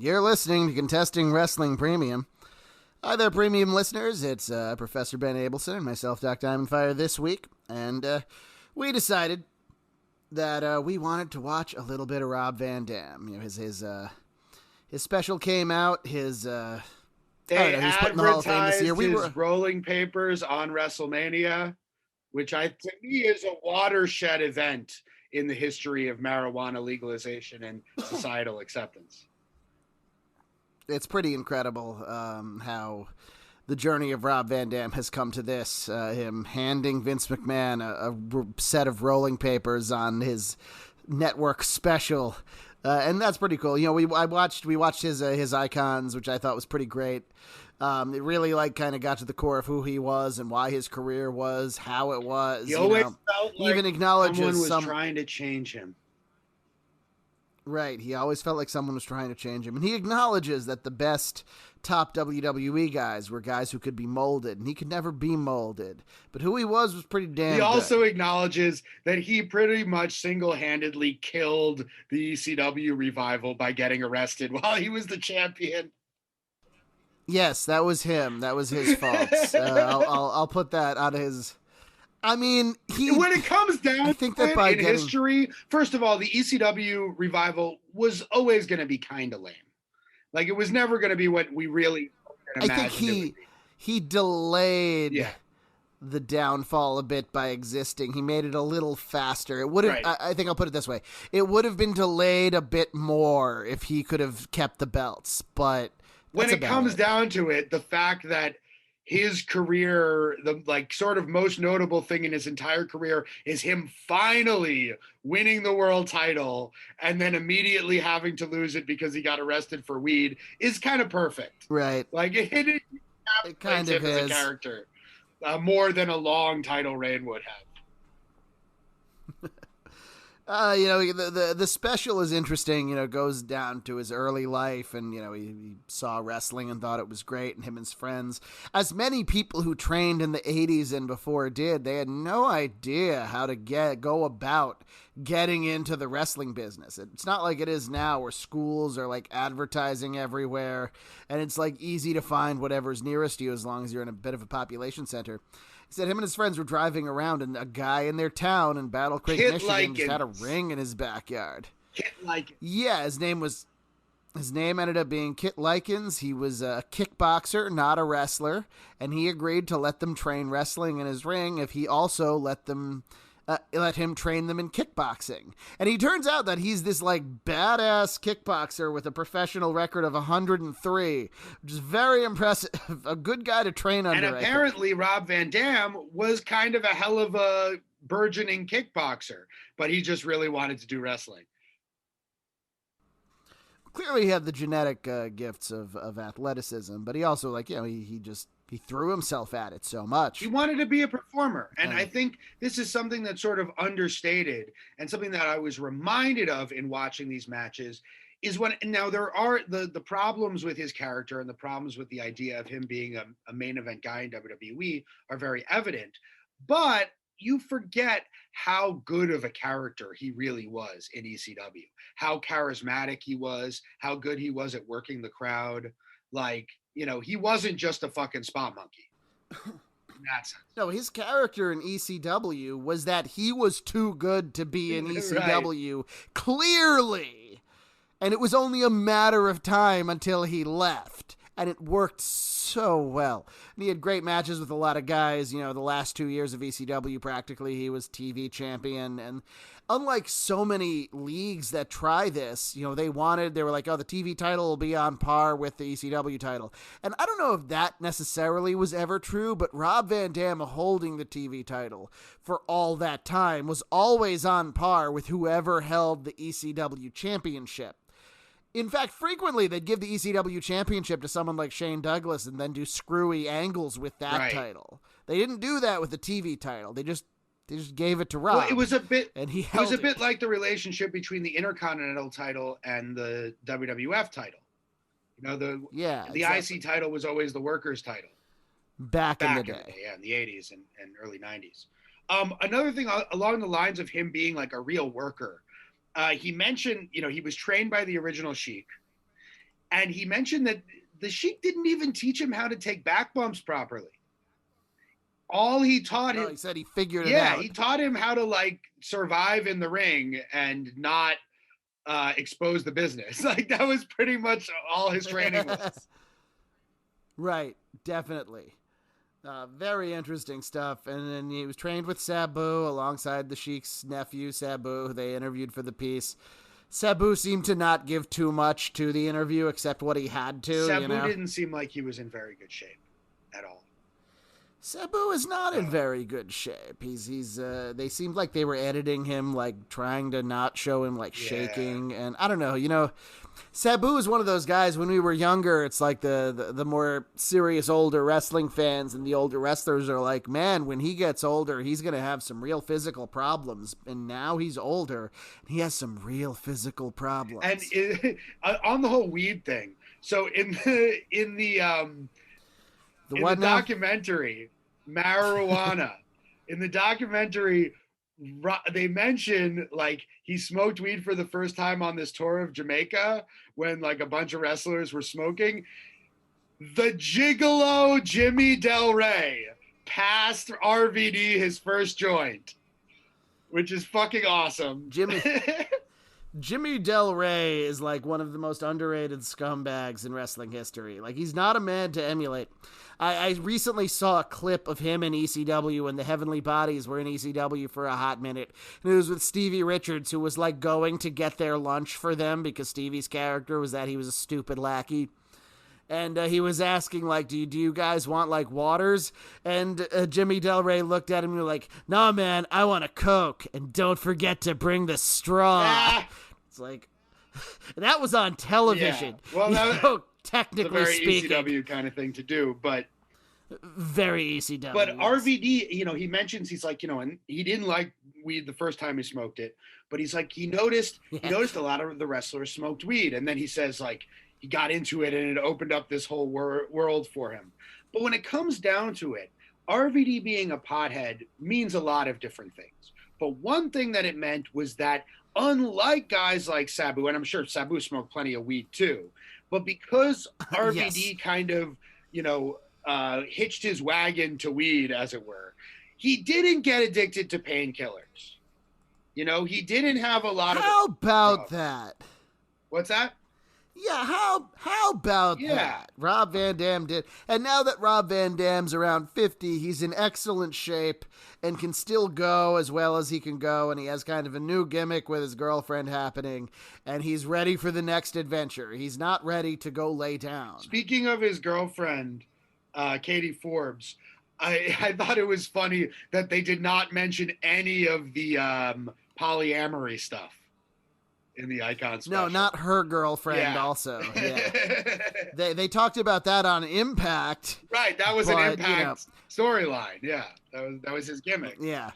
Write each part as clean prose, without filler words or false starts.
You're listening to Contesting Wrestling Premium. Hi there, premium listeners. It's Professor Ben Abelson and myself, Doc Diamondfire, this week. And we decided that we wanted to watch a little bit of Rob Van Dam. You know, his special came out. They he's put in the Hall of Fame this year. his rolling papers on WrestleMania, which to me is a watershed event in the history of marijuana legalization and societal acceptance. It's pretty incredible how the journey of Rob Van Dam has come to this. Him handing Vince McMahon a set of rolling papers on his network special. And that's pretty cool. You know, we watched his icons, which I thought was pretty great. It really kind of got to the core of who he was and why his career was, how it was. He always felt like even acknowledges someone was trying to change him. Right, he always felt like someone was trying to change him. And he acknowledges that the best top WWE guys were guys who could be molded, and he could never be molded. But who he was pretty damn He also good. Acknowledges that he pretty much single-handedly killed the ECW revival by getting arrested while he was the champion. Yes, that was him. That was his fault. I'll put that on his... I mean, when it comes down to it in history, first of all, the ECW revival was always going to be kind of lame. Like, it was never going to be what we really imagined. I think he delayed the downfall a bit by existing. He made it a little faster. It would have. Right. I think I'll put it this way: it would have been delayed a bit more if he could have kept the belts. But when it comes down to it, the fact that his career, the sort of most notable thing in his entire career is him finally winning the world title and then immediately having to lose it because he got arrested for weed is kind of perfect. Right. It kind of is. As a character more than a long title reign would have. The special is interesting, goes down to his early life, and, he saw wrestling and thought it was great, and him and his friends, as many people who trained in the 80s and before did, they had no idea how to go about getting into the wrestling business. It's not like it is now where schools are advertising everywhere, and it's easy to find whatever's nearest you as long as you're in a bit of a population center. He said him and his friends were driving around, and a guy in their town in Battle Creek, Michigan, just had a ring in his backyard. Kit Likens. Yeah, his name ended up being Kit Likens. He was a kickboxer, not a wrestler, and he agreed to let them train wrestling in his ring if he also let him train them in kickboxing. And he turns out that he's this badass kickboxer with a professional record of 103, which is very impressive. A good guy to train under. And apparently Rob Van Dam was kind of a hell of a burgeoning kickboxer, but he just really wanted to do wrestling. Clearly he had the genetic gifts of athleticism, but he also he threw himself at it so much. He wanted to be a performer. And I think this is something that's sort of understated, and something that I was reminded of in watching these matches is now there are the problems with his character and the problems with the idea of him being a main event guy in WWE are very evident, but you forget how good of a character he really was in ECW, how charismatic he was, how good he was at working the crowd. He wasn't just a fucking spot monkey. In that sense. No, his character in ECW was that he was too good to be in ECW, right. Clearly. And it was only a matter of time until he left. And it worked so well. And he had great matches with a lot of guys. The last 2 years of ECW, practically, he was TV champion. And unlike so many leagues that try this, they were like, the TV title will be on par with the ECW title. And I don't know if that necessarily was ever true, but Rob Van Dam holding the TV title for all that time was always on par with whoever held the ECW championship. In fact, frequently they'd give the ECW championship to someone like Shane Douglas and then do screwy angles with that title. They didn't do that with the TV title. They just gave it to Rob. Well, it was a bit like the relationship between the Intercontinental title and the WWF title. The IC title was always the workers' title. Back in the day. In the 80s and early 90s. Another thing along the lines of him being a real worker, he mentioned, he was trained by the original Sheik, And he mentioned that the Sheik didn't even teach him how to take back bumps properly. All he taught him, he said he figured it yeah, out. he taught him how to like survive in the ring and not expose the business. Like that was pretty much all his training was. Right, definitely. Very interesting stuff. And then he was trained with Sabu alongside the Sheik's nephew, Sabu, who they interviewed for the piece. Sabu seemed to not give too much to the interview except what he had to. Sabu didn't seem like he was in very good shape at all. Sabu is not in very good shape. They seemed like they were editing him, like trying to not show him like shaking. And I don't know, Sabu is one of those guys when we were younger, it's like the more serious older wrestling fans and the older wrestlers are like, man, when he gets older, he's going to have some real physical problems. And now he's older and he has some real physical problems. And on the whole weed thing. So in the documentary, Marijuana, in the documentary, they mention like he smoked weed for the first time on this tour of Jamaica when like a bunch of wrestlers were smoking. The gigolo Jimmy Del Rey passed RVD his first joint, which is fucking awesome. Jimmy Del Rey is like one of the most underrated scumbags in wrestling history. Like he's not a man to emulate. I recently saw a clip of him in ECW when the Heavenly Bodies were in ECW for a hot minute. And it was with Stevie Richards, who was like going to get their lunch for them because Stevie's character was that he was a stupid lackey. And he was asking, like, do you guys want, like, waters? And Jimmy Del Rey looked at him and was like, nah, man, I want a Coke. And don't forget to bring the straw. It's like, that was on television. Yeah. Well, technically it's a very speaking. ECW kind of thing to do, but... Very ECW. But RVD, he mentions, he's like, and he didn't like weed the first time he smoked it, but he's like, he noticed a lot of the wrestlers smoked weed. And then he says, like, he got into it and it opened up this whole world for him. But when it comes down to it, RVD being a pothead means a lot of different things. But one thing that it meant was that unlike guys like Sabu, and I'm sure Sabu smoked plenty of weed too, but because RVD kind of, hitched his wagon to weed, as it were, he didn't get addicted to painkillers. He didn't have a lot of... How about that? What's that? Yeah, how about that? Rob Van Dam did. And now that Rob Van Dam's around 50, he's in excellent shape and can still go as well as he can go, and he has kind of a new gimmick with his girlfriend happening, and he's ready for the next adventure. He's not ready to go lay down. Speaking of his girlfriend, Katie Forbes, I thought it was funny that they did not mention any of the polyamory stuff in the Icon special. No, not her girlfriend also. Yeah. They talked about that on Impact. Right, that was an Impact storyline. Yeah, that was his gimmick. Yeah.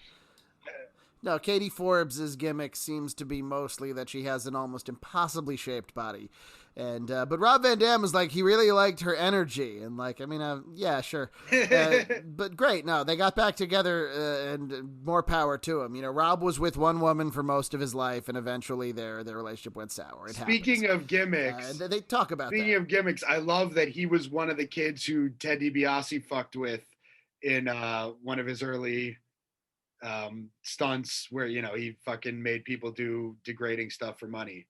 No, Katie Forbes' gimmick seems to be mostly that she has an almost impossibly shaped body. And but Rob Van Dam was like, he really liked her energy. And like, I mean, yeah, sure. But great. No, they got back together and more power to him. Rob was with one woman for most of his life, and eventually their relationship went sour. Speaking of gimmicks. They talk about Speaking of gimmicks, I love that he was one of the kids who Ted DiBiase fucked with in one of his early stunts where, he fucking made people do degrading stuff for money.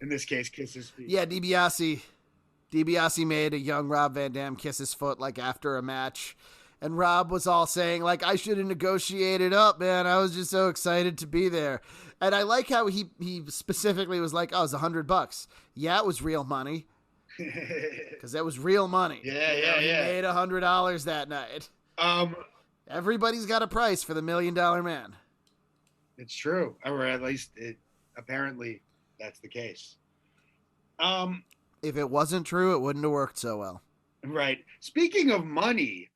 In this case, kiss his feet. Yeah, DiBiase made a young Rob Van Dam kiss his foot like after a match. And Rob was all saying, like, I should have negotiated up, man. I was just so excited to be there. And I like how he specifically was like, oh, it was $100. Yeah, it was real money. Because that was real money. Yeah. He made $100 that night. Everybody's got a price for the $1 Million Man. It's true. Or at least apparently that's the case. If it wasn't true, it wouldn't have worked so well. Right. Speaking of money,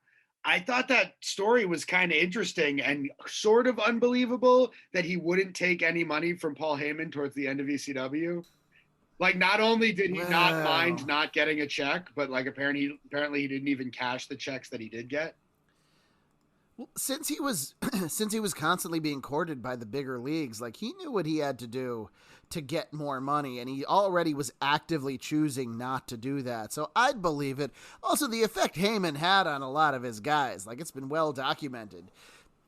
I thought that story was kind of interesting and sort of unbelievable that he wouldn't take any money from Paul Heyman towards the end of ECW. Like, not only did he not mind not getting a check, but like apparently he didn't even cash the checks that he did get. Well, since he was since he was constantly being courted by the bigger leagues, like he knew what he had to do to get more money, and he already was actively choosing not to do that. So I'd believe it. Also, the effect Heyman had on a lot of his guys, like it's been well documented.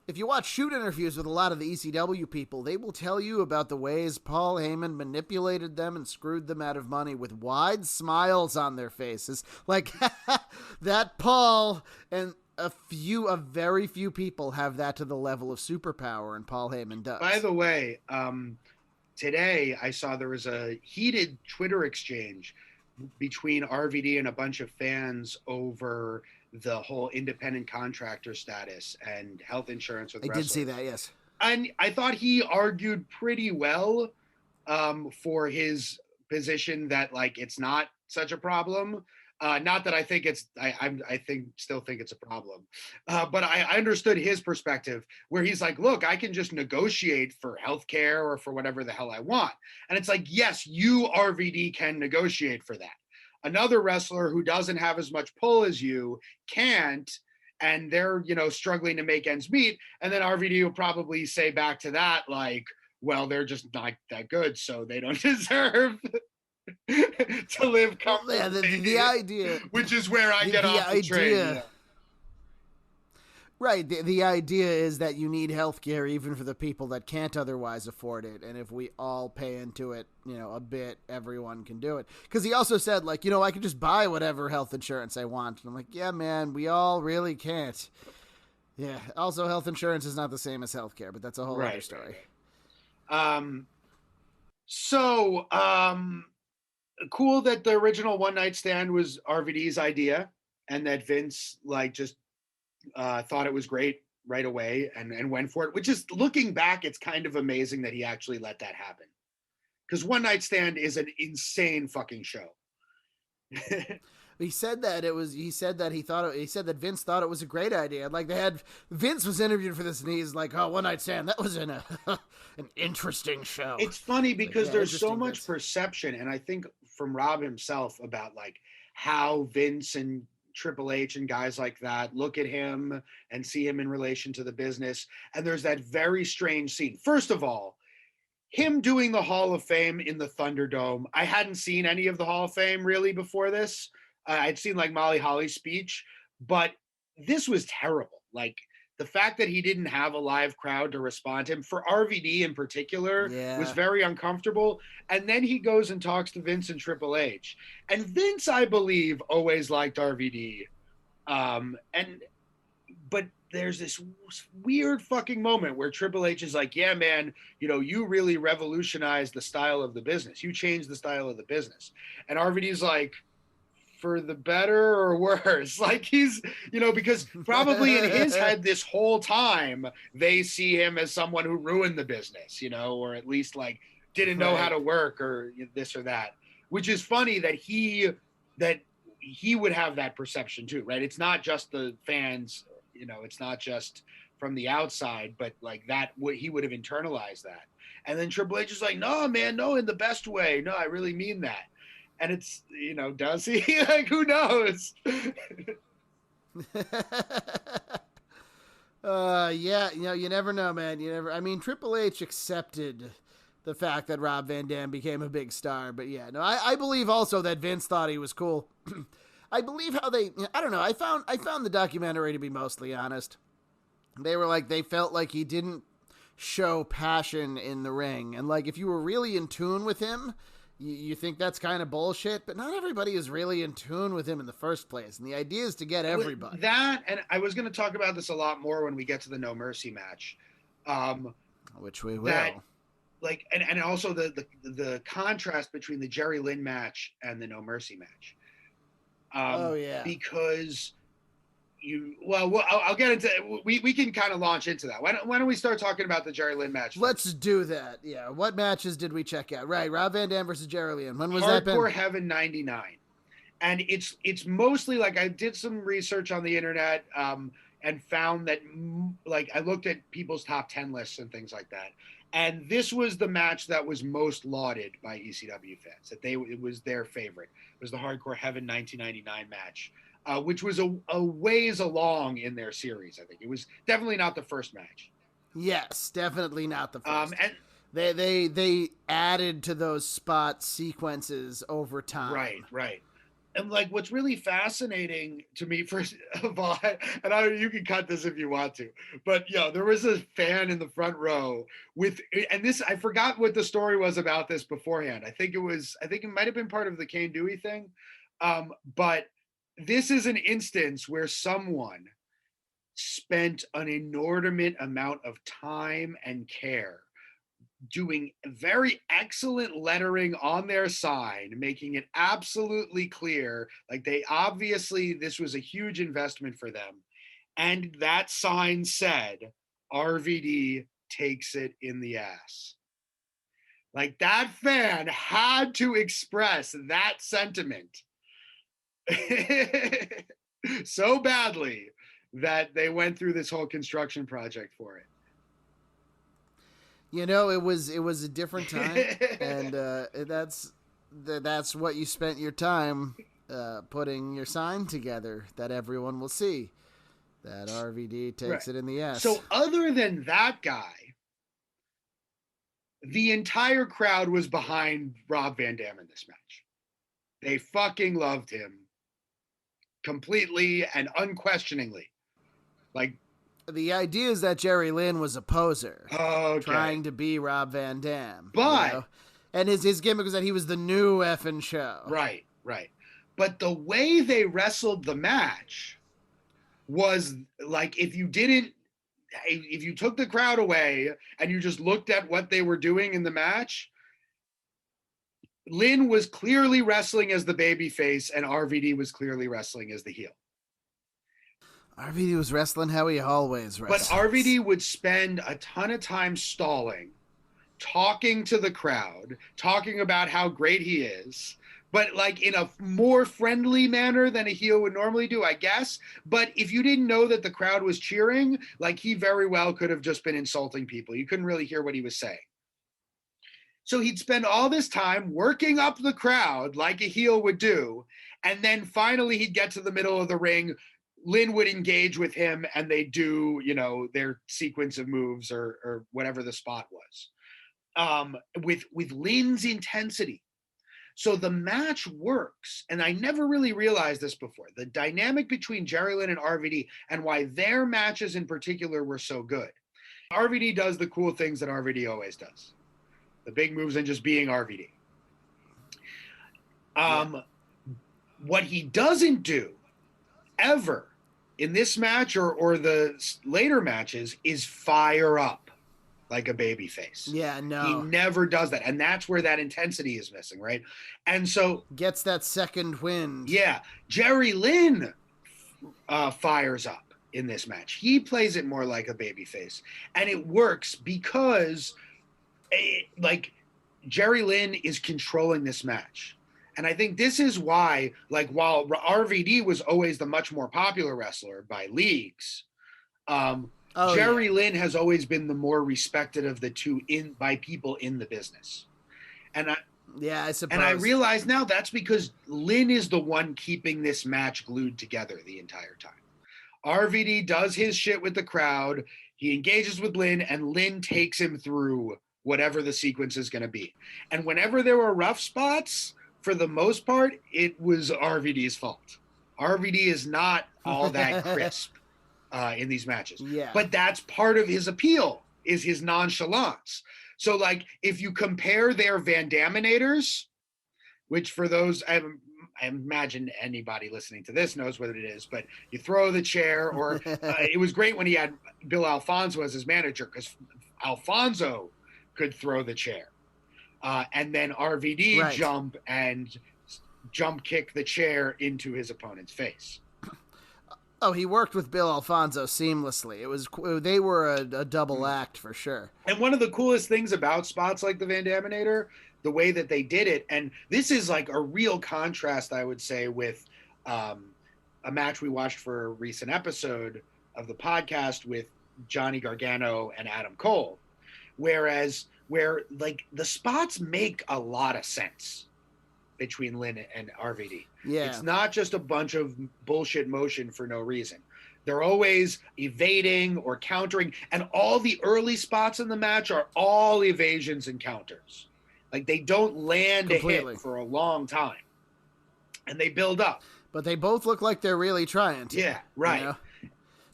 If you watch shoot interviews with a lot of the ECW people, they will tell you about the ways Paul Heyman manipulated them and screwed them out of money with wide smiles on their faces. Like, that Paul, and a very few people have that to the level of superpower, and Paul Heyman does. By the way, today I saw there was a heated Twitter exchange between RVD and a bunch of fans over the whole independent contractor status and health insurance with wrestlers. Did see that, yes. And I thought he argued pretty well for his position that like it's not such a problem. Not that I think it's, still think it's a problem. But I understood his perspective where he's like, look, I can just negotiate for healthcare or for whatever the hell I want. And it's like, yes, you RVD can negotiate for that. Another wrestler who doesn't have as much pull as you can't, and they're, struggling to make ends meet. And then RVD will probably say back to that, like, well, they're just not that good, so they don't deserve to live comfortably. Yeah, the idea, which is where I get off the train. Right. The idea is that you need health care even for the people that can't otherwise afford it. And if we all pay into it, a bit, everyone can do it. Because he also said, like, I could just buy whatever health insurance I want. And I'm like, yeah, man, we all really can't. Yeah. Also, health insurance is not the same as health care, but that's a whole other story. Cool that the original One Night Stand was RVD's idea and that Vince, like, just thought it was great right away and went for it, which is, looking back, it's kind of amazing that he actually let that happen, because One Night Stand is an insane fucking show. He said that he said that Vince thought it was a great idea. Like, Vince was interviewed for this and he's like, oh, One Night Stand, that was an interesting show. It's funny because there's so much perception, and I think from Rob himself, about like how Vince and Triple H and guys like that look at him and see him in relation to the business. And there's that very strange scene. First of all, him doing the Hall of Fame in the Thunderdome. I hadn't seen any of the Hall of Fame really before this. I'd seen like Molly Holly's speech, but this was terrible. Like, the fact that he didn't have a live crowd to respond to him, for RVD in particular, was very uncomfortable. And then he goes and talks to Vince and Triple H. And Vince, I believe, always liked RVD. But there's this weird fucking moment where Triple H is like, yeah, man, you really revolutionized the style of the business. You changed the style of the business. And RVD's like, for the better or worse? Like, he's, because probably in his head this whole time, they see him as someone who ruined the business, or at least like didn't know how to work or this or that, which is funny that he would have that perception too, right? It's not just the fans, it's not just from the outside, but like that, he would have internalized that. And then Triple H is like, no, man, no, in the best way. No, I really mean that. And it's, does he? Like, who knows? Yeah, you never know, man. Triple H accepted the fact that Rob Van Dam became a big star, but yeah, no, I believe also that Vince thought he was cool. I believe how I don't know, I found the documentary to be mostly honest. They were like, they felt like he didn't show passion in the ring, and like, if you were really in tune with him, you think that's kind of bullshit, but not everybody is really in tune with him in the first place. And the idea is to get everybody. That, and I was going to talk about this a lot more when we get to the No Mercy match. Which we will. Like, and also the contrast between the Jerry Lynn match and the No Mercy match. Because I'll get into we can kind of launch into that. Why don't we start talking about the Jerry Lynn match first? Let's do that. Yeah. What matches did we check out? Right. Rob Van Dam versus Jerry Lynn. When was that? Hardcore Heaven 99. And it's mostly like, I did some research on the internet and found that, like, I looked at people's top 10 lists and things like that. And this was the match that was most lauded by ECW fans, that it was their favorite. It was the Hardcore Heaven 1999 match. which was a ways along in their series. I think it was definitely not the first match. Yes, definitely not the first. And they added to those spot sequences over time. Right. And like, what's really fascinating to me, first of all, you can cut this if you want to, but there was a fan in the front row and this, I forgot what the story was about this beforehand. I think it might've been part of the Kane Dewey thing. But this is an instance where someone spent an inordinate amount of time and care doing very excellent lettering on their sign, making it absolutely clear, like this was a huge investment for them. And that sign said, RVD takes it in the ass. Like, that fan had to express that sentiment so badly that they went through this whole construction project for it. It was a different time, and that's what you spent your time putting your sign together that everyone will see. That RVD takes it in the ass. So other than that guy, the entire crowd was behind Rob Van Dam in this match. They fucking loved him completely and unquestioningly. Like, the idea is that Jerry Lynn was a poser, trying to be Rob Van Dam. But and his gimmick was that he was the new effing show. Right. But the way they wrestled the match was like, if you took the crowd away and you just looked at what they were doing in the match, Lynn was clearly wrestling as the babyface and RVD was clearly wrestling as the heel. RVD was wrestling how he always wrestles. But RVD would spend a ton of time stalling, talking to the crowd, talking about how great he is, but like in a more friendly manner than a heel would normally do, I guess. But if you didn't know that the crowd was cheering, like, he very well could have just been insulting people. You couldn't really hear what he was saying. So he'd spend all this time working up the crowd like a heel would do. And then finally he'd get to the middle of the ring. Lynn would engage with him and they do, their sequence of moves or whatever the spot was, with Lynn's intensity. So the match works. And I never really realized this before. The dynamic between Jerry Lynn and RVD and why their matches in particular were so good. RVD does the cool things that RVD always does. The big moves and just being RVD. What he doesn't do ever in this match or the later matches is fire up like a babyface. Yeah, no. He never does that. And that's where that intensity is missing, right? And so... gets that second wind. Yeah. Jerry Lynn fires up in this match. He plays it more like a babyface. And it works because, Jerry Lynn is controlling this match. And I think this is why, while RVD was always the much more popular wrestler by leagues, Jerry Lynn has always been the more respected of the two by people in the business. And I suppose. And I realize now that's because Lynn is the one keeping this match glued together the entire time. RVD does his shit with the crowd. He engages with Lynn, and Lynn takes him through whatever the sequence is going to be. And whenever there were rough spots, for the most part, it was RVD's fault. RVD is not all that crisp in these matches. Yeah. But that's part of his appeal, is his nonchalance. So, if you compare their Van Daminators, which for those, I imagine anybody listening to this knows what it is, but you throw the chair, or it was great when he had Bill Alfonso as his manager, because Alfonso could throw the chair. And then RVD jump kick the chair into his opponent's face. Oh, he worked with Bill Alfonso seamlessly. They were a double act for sure. And one of the coolest things about spots like the Van Daminator, the way that they did it, and this is a real contrast, I would say, with a match we watched for a recent episode of the podcast with Johnny Gargano and Adam Cole, where the spots make a lot of sense. between Lynn and RVD. Yeah. It's not just a bunch of bullshit motion for no reason. They're always evading or countering, and all the early spots in the match are all evasions and counters. Like, they don't land Completely. a hit for a long time, and they build up. But they both look like they're really trying to. Yeah, right. You know?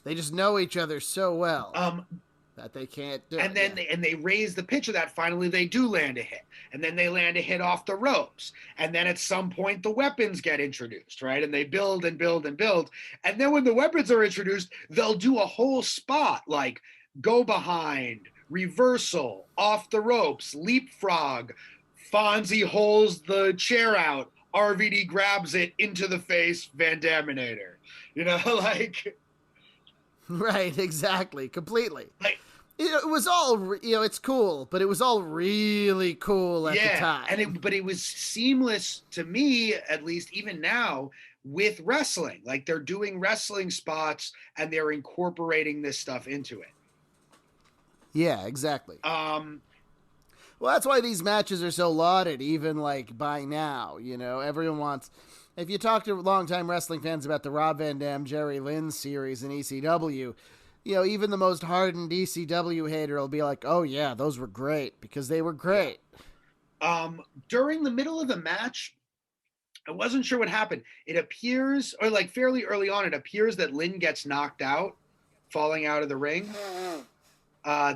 They just know each other so well that they can't do and it. then they raise the pitch of that. Finally, they do land a hit, and then they land a hit off the ropes, and then at some point the weapons get introduced, right? And they build and build and build, and then when the weapons are introduced, they'll do a whole spot like go behind, reversal, off the ropes, leapfrog. Fonzie holds the chair out. RVD grabs it into the face. Van Daminator, you know, like. Right, exactly, completely. Like, it was all, it's cool, but it was all really cool at the time. But it was seamless to me, at least even now, with wrestling. Like, they're doing wrestling spots and they're incorporating this stuff into it. Yeah, exactly. Well, that's why these matches are so lauded, even like by now. You know, everyone wants. If you talk to longtime wrestling fans about the Rob Van Dam, Jerry Lynn series in ECW, you know, even the most hardened ECW hater will be like, "Oh yeah, those were great," because they were great. During the middle of the match, I wasn't sure what happened. It appears, or like fairly early on, it appears that Lynn gets knocked out, falling out of the ring.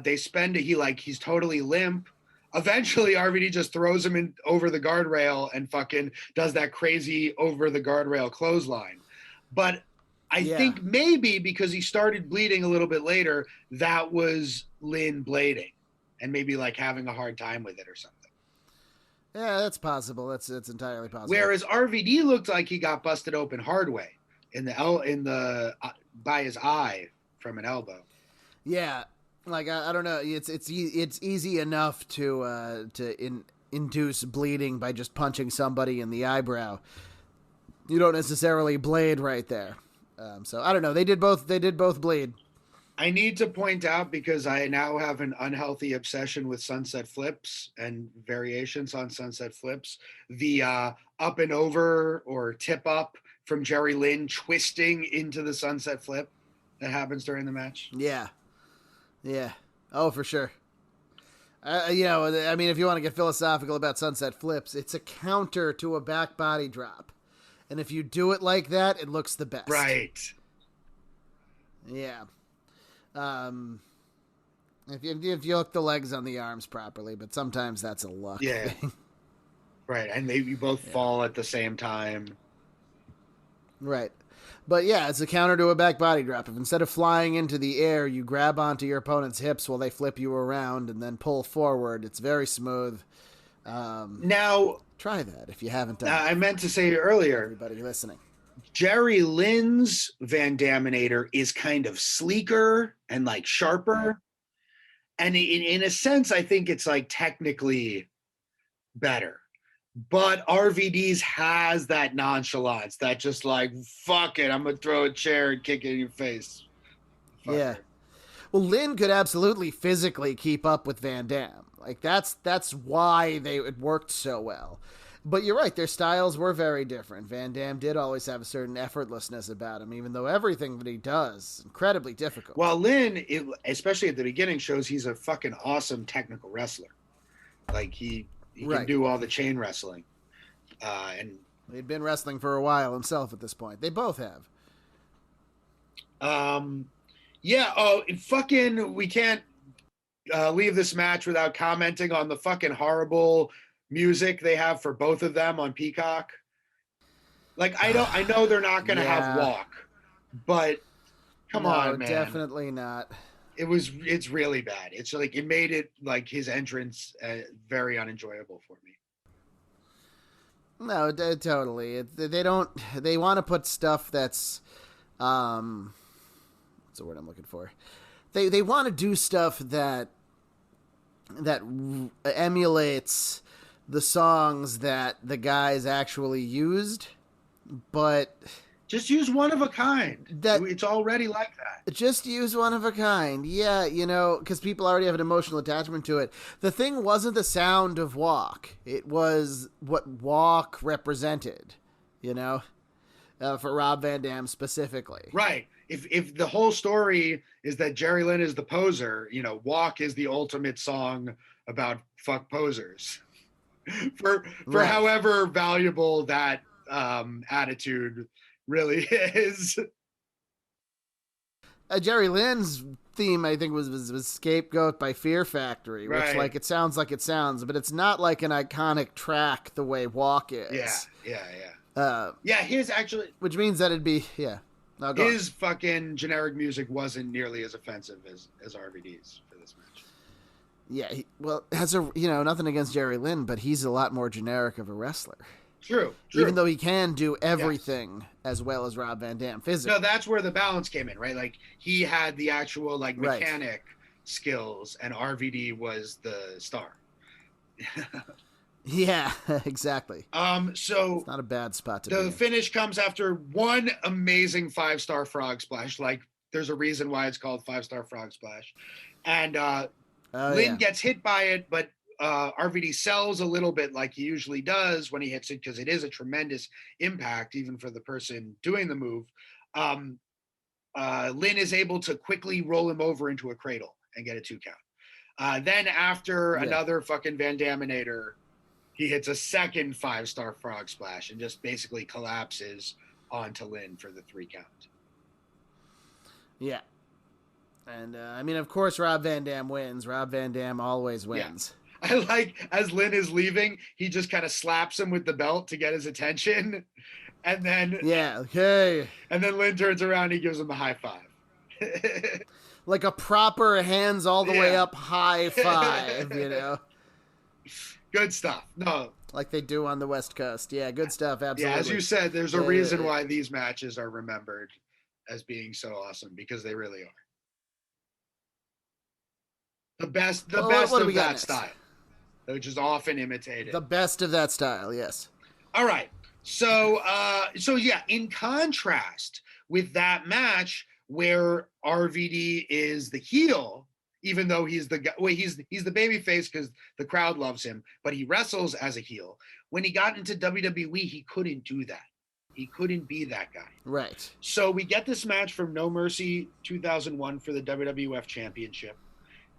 They spend he's totally limp. Eventually, RVD just throws him in over the guardrail and fucking does that crazy over the guardrail clothesline. But I think maybe because he started bleeding a little bit later, that was Lynn blading and maybe like having a hard time with it or something. Yeah, that's possible. That's entirely possible. Whereas RVD looked like he got busted open hard way in the by his eye from an elbow. Yeah. Like, I don't know. It's easy enough to induce bleeding by just punching somebody in the eyebrow. You don't necessarily blade right there. So I don't know. They did both bleed. I need to point out, because I now have an unhealthy obsession with sunset flips and variations on sunset flips, the up and over or tip up from Jerry Lynn twisting into the sunset flip that happens during the match. Yeah. Yeah. Oh, for sure. You know, I mean, if you want to get philosophical about sunset flips, it's a counter to a back body drop. And if you do it like that, it looks the best. Right. Yeah. If you hook the legs on the arms properly, but sometimes that's a luck thing. Right. And you both fall at the same time. Right. But yeah, it's a counter to a back body drop. If instead of flying into the air, you grab onto your opponent's hips while they flip you around and then pull forward, it's very smooth. Now, try that if you haven't done it. I meant to say earlier, everybody listening, Jerry Lynn's Van Daminator is kind of sleeker and like sharper. And in a sense, I think it's like technically better. But RVD's has that nonchalance, that just like, fuck it, I'm going to throw a chair and kick it in your face. Fuck yeah. it. Well, Lynn could absolutely physically keep up with Van Dam. Like, that's why it worked so well. But you're right, their styles were very different. Van Dam did always have a certain effortlessness about him, even though everything that he does is incredibly difficult. Well, Lynn, especially at the beginning, shows he's a fucking awesome technical wrestler. Like, he can do all the chain wrestling. And he'd been wrestling for a while himself at this point. They both have. Yeah. Oh, fucking, we can't leave this match without commenting on the fucking horrible music they have for both of them on Peacock. Like, I know they're not going to have Walk, but come on, man. Definitely not. It's really bad. It's like, it made it like his entrance very unenjoyable for me. No, totally. They want to put stuff that's, what's the word I'm looking for? They want to do stuff that emulates the songs that the guys actually used, but Just use one of a kind. It's already like that. Just use one of a kind. Yeah, because people already have an emotional attachment to it. The thing wasn't the sound of Walk. It was what Walk represented, for Rob Van Dam specifically. Right. If the whole story is that Jerry Lynn is the poser, Walk is the ultimate song about fuck posers. for right. However valuable that attitude really is. Jerry Lynn's theme, I think, was Scapegoat by Fear Factory, which right. It sounds like it sounds, but it's not like an iconic track the way Walk is. Yeah. His actually, which means that it'd be his fucking generic music wasn't nearly as offensive as RVD's for this match. Yeah, has nothing against Jerry Lynn, but he's a lot more generic of a wrestler. True. Even though he can do everything as well as Rob Van Dam physically. No, that's where the balance came in, right? Like he had the actual mechanic skills, and RVD was the star. Yeah, exactly. So it's not a bad spot to be. The finish comes after one amazing 5-star frog splash. Like there's a reason why it's called 5-star frog splash, and Lynn gets hit by it, but RVD sells a little bit like he usually does when he hits it, because it is a tremendous impact even for the person doing the move. Lynn is able to quickly roll him over into a cradle and get a 2 count. Then after another fucking Van Daminator, he hits a second 5-star frog splash and just basically collapses onto Lynn for the 3 count. Yeah. And of course Rob Van Dam wins. Rob Van Dam always wins. Yeah. I like, as Lynn is leaving, he just kind of slaps him with the belt to get his attention. And then... Yeah, okay. And then Lynn turns around and he gives him a high five. Like a proper hands all the way up high five, Good stuff. No. Like they do on the West Coast. Yeah, good stuff, absolutely. Yeah, as you said, there's a reason why these matches are remembered as being so awesome, because they really are. The best of that style, which is often imitated. The best of that style, yes. All right. So in contrast with that match where RVD is the heel, even though he's the guy, he's the baby face because the crowd loves him, but he wrestles as a heel. When he got into WWE, he couldn't do that. He couldn't be that guy. Right. So we get this match from No Mercy 2001 for the WWF Championship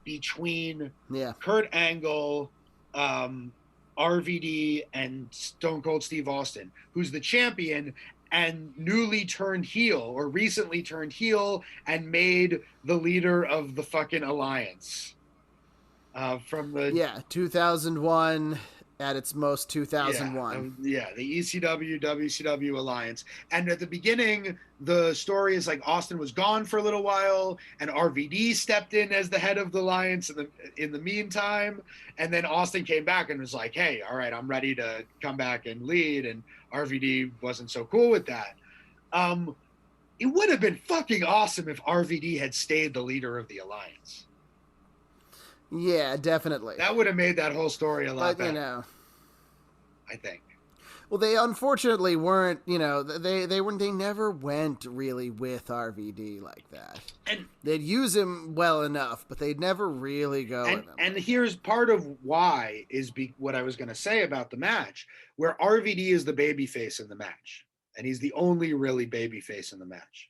between Kurt Angle, RVD, and Stone Cold Steve Austin, who's the champion and newly turned heel, or recently turned heel, and made the leader of the fucking alliance. From the 2001 at its most 2001. The ECW WCW alliance. And at the beginning, the story is like Austin was gone for a little while, and RVD stepped in as the head of the alliance in the meantime. And then Austin came back and was like, "Hey, all right, I'm ready to come back and lead." And RVD wasn't so cool with that. It would have been fucking awesome if RVD had stayed the leader of the alliance. Yeah, definitely. That would have made that whole story a lot better. I think. Well, they unfortunately weren't, they never went really with RVD like that. And they'd use him well enough, but they'd never really go with him. And here's part of why is what I was going to say about the match, where RVD is the babyface in the match, and he's the only really babyface in the match.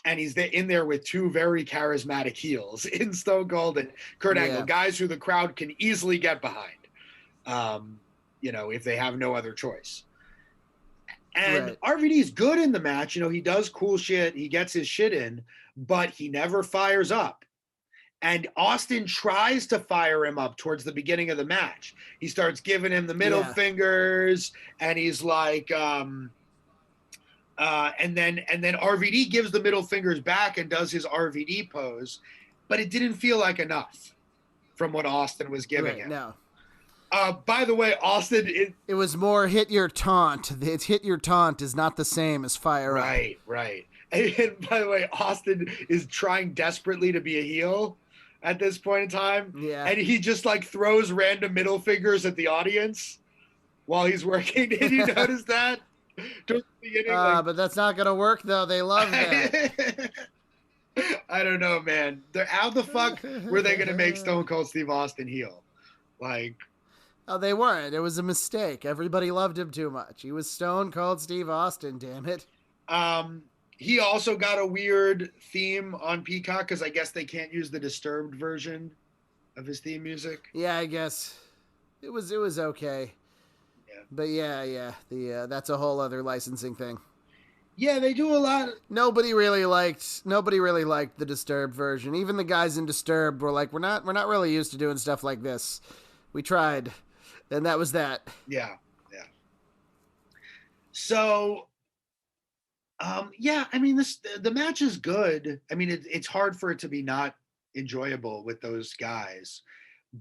And he's in there with 2 very charismatic heels in Stone Cold and Kurt Angle, guys who the crowd can easily get behind, if they have no other choice. And RVD is good in the match. He does cool shit. He gets his shit in, but he never fires up. And Austin tries to fire him up towards the beginning of the match. He starts giving him the middle fingers, and he's like, and then RVD gives the middle fingers back and does his RVD pose, but it didn't feel like enough from what Austin was giving him. No. By the way, Austin... It was more hit your taunt. It's hit your taunt is not the same as fire up. Right. And by the way, Austin is trying desperately to be a heel at this point in time. Yeah. And he just throws random middle fingers at the audience while he's working. Did you notice that? Towards the beginning, like, but that's not gonna work though. They love that. I don't know, man. How the fuck were they gonna make Stone Cold Steve Austin heel? Like, oh, they weren't. It was a mistake. Everybody loved him too much. He was Stone Cold Steve Austin. Damn it. he also got a weird theme on Peacock because I guess they can't use the Disturbed version of his theme music. Yeah, I guess it was okay. Yeah. But yeah, that's a whole other licensing thing. Yeah, they do a lot. Nobody really liked the Disturbed version. Even the guys in Disturbed were like, we're not really used to doing stuff like this. We tried, and that was that. Yeah. So, yeah, I mean, the match is good. I mean, it's hard for it to be not enjoyable with those guys,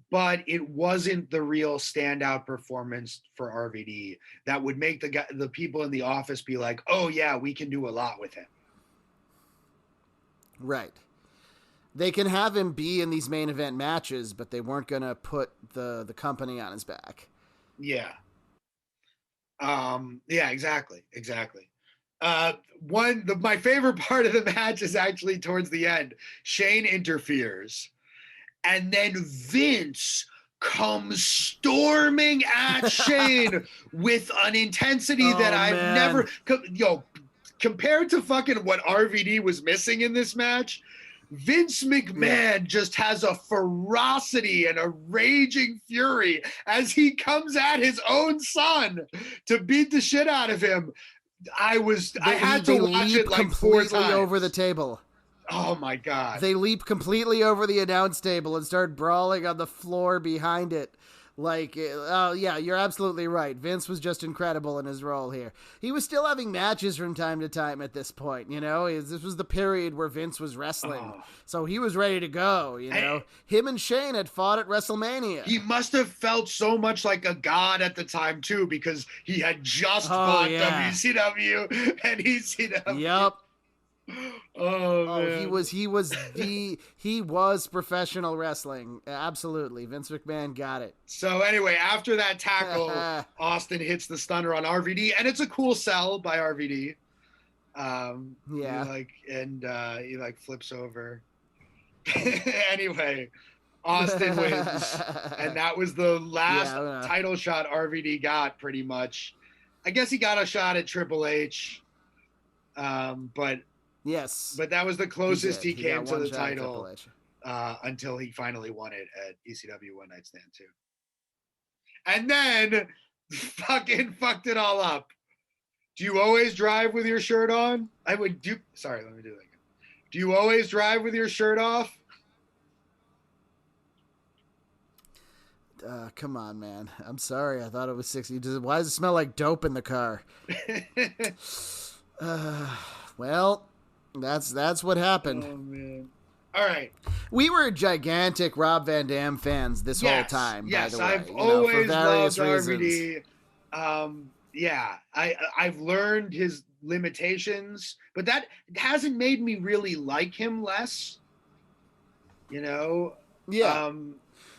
but it wasn't the real standout performance for RVD that would make the people in the office be like, oh yeah, we can do a lot with him. Right. They can have him be in these main event matches, but they weren't going to put the company on his back. Yeah. Yeah, exactly. My favorite part of the match is actually towards the end. Shane interferes, and then Vince comes storming at Shane with an intensity that I've never. Compared to fucking what RVD was missing in this match, Vince McMahon just has a ferocity and a raging fury as he comes at his own son to beat the shit out of him. I had to watch it like 4 times. Over the table. Oh my God. They leap completely over the announce table and start brawling on the floor behind it. Like, oh yeah, you're absolutely right. Vince was just incredible in his role here. He was still having matches from time to time at this point, you know? This was the period where Vince was wrestling. So he was ready to go, you know? Him and Shane had fought at WrestleMania. He must have felt so much like a god at the time, too, because he had just fought WCW and ECW. Yep. Man. He was professional wrestling. Absolutely. Vince McMahon got it. So anyway, after that tackle, Austin hits the stunner on RVD, and it's a cool sell by RVD. He flips over. Anyway, Austin wins, and that was the last title shot RVD got, pretty much. I guess he got a shot at Triple H, but yes, but that was the closest he came to the title until he finally won it at ECW One Night Stand 2. And then fucking fucked it all up. Do you always drive with your shirt on? Sorry, let me do that again. Do you always drive with your shirt off? Come on, man. I'm sorry. I thought it was 60. Why does it smell like dope in the car? Well, that's what happened. Oh, man. All right. We were gigantic Rob Van Dam fans this whole time, by the way. I've always loved RVD. I've learned his limitations, but that hasn't made me really like him less. You know? Yeah.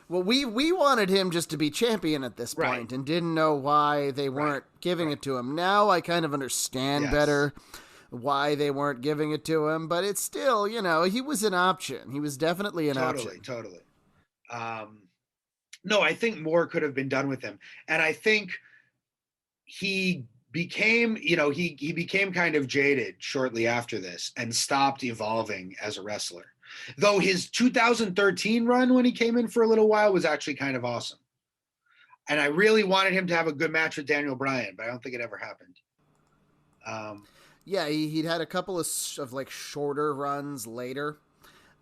Well, we wanted him just to be champion at this point and didn't know why they weren't giving it to him. Now I kind of understand better why they weren't giving it to him, but it's still, you know, he was an option. He was definitely an option. Totally. No, I think more could have been done with him. And I think he became, he became kind of jaded shortly after this and stopped evolving as a wrestler. Though his 2013 run when he came in for a little while was actually kind of awesome. And I really wanted him to have a good match with Daniel Bryan, but I don't think it ever happened. Yeah, he'd had a couple of like shorter runs later.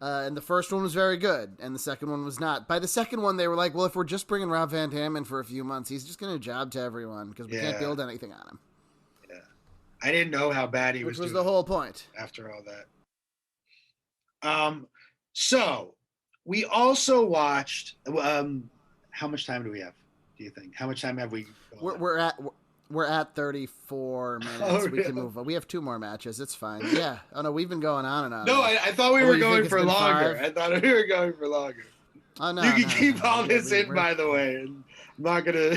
And the first one was very good, and the second one was not. By the second one, they were like, well, if we're just bringing Rob Van Dam in for a few months, he's just going to job to everyone because we can't build anything on him. Yeah. I didn't know how bad he was doing. Which was the whole point. After all that. So we also watched, how much time do we have? Do you think? How much time have we? We're at 34 minutes. Oh, we can move on. We have 2 more matches. It's fine. Yeah. Oh no, we've been going on and on. No, I thought we were going for longer. 5? I thought we were going for longer. Oh no. You can keep all this in, by the way. And I'm not gonna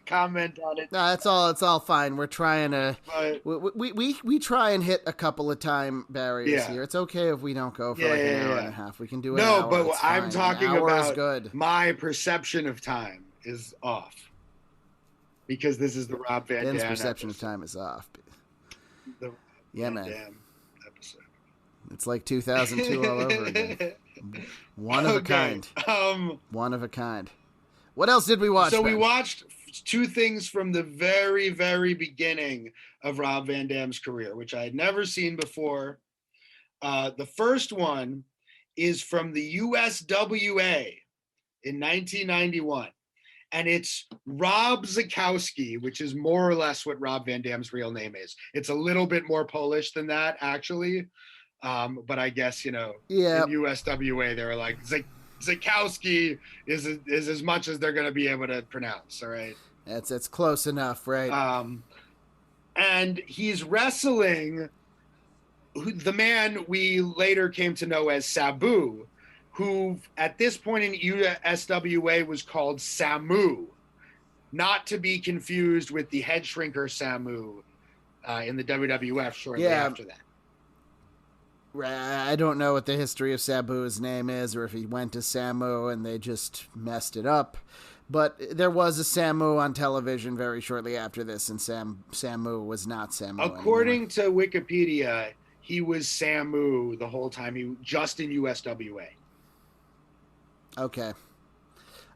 comment on it. No, it's all fine. We're trying to But we try and hit a couple of time barriers yeah, here. It's okay if we don't go for yeah, like an yeah, hour yeah. and a half. We can do an No, hour. but It's I'm fine. talking an hour is about good. my perception of time is off because this is the Rob Van Ben's Dam perception episode. of time is off. The Rob Yeah, Van man. Dam episode. It's like 2002 all over again. One of a kind. One of a kind. What else did we watch? So Ben? we watched two things from the very, very beginning of Rob Van Dam's career, which I had never seen before. The first one is from the USWA in 1991. And it's Rob Zukowski, which is more or less what Rob Van Dam's real name is. It's a little bit more Polish than that, actually. But I guess, in USWA, they were like, Zukowski is as much as they're going to be able to pronounce, all right? It's close enough, right? And he's wrestling the man we later came to know as Sabu, who at this point in USWA was called Samu, not to be confused with the head shrinker Samu in the WWF shortly after that. I don't know what the history of Sabu's name is, or if he went to Samu and they just messed it up. But there was a Samu on television very shortly after this, and Samu was not Samu According to Wikipedia, he was Samu the whole time, he just in USWA. Okay.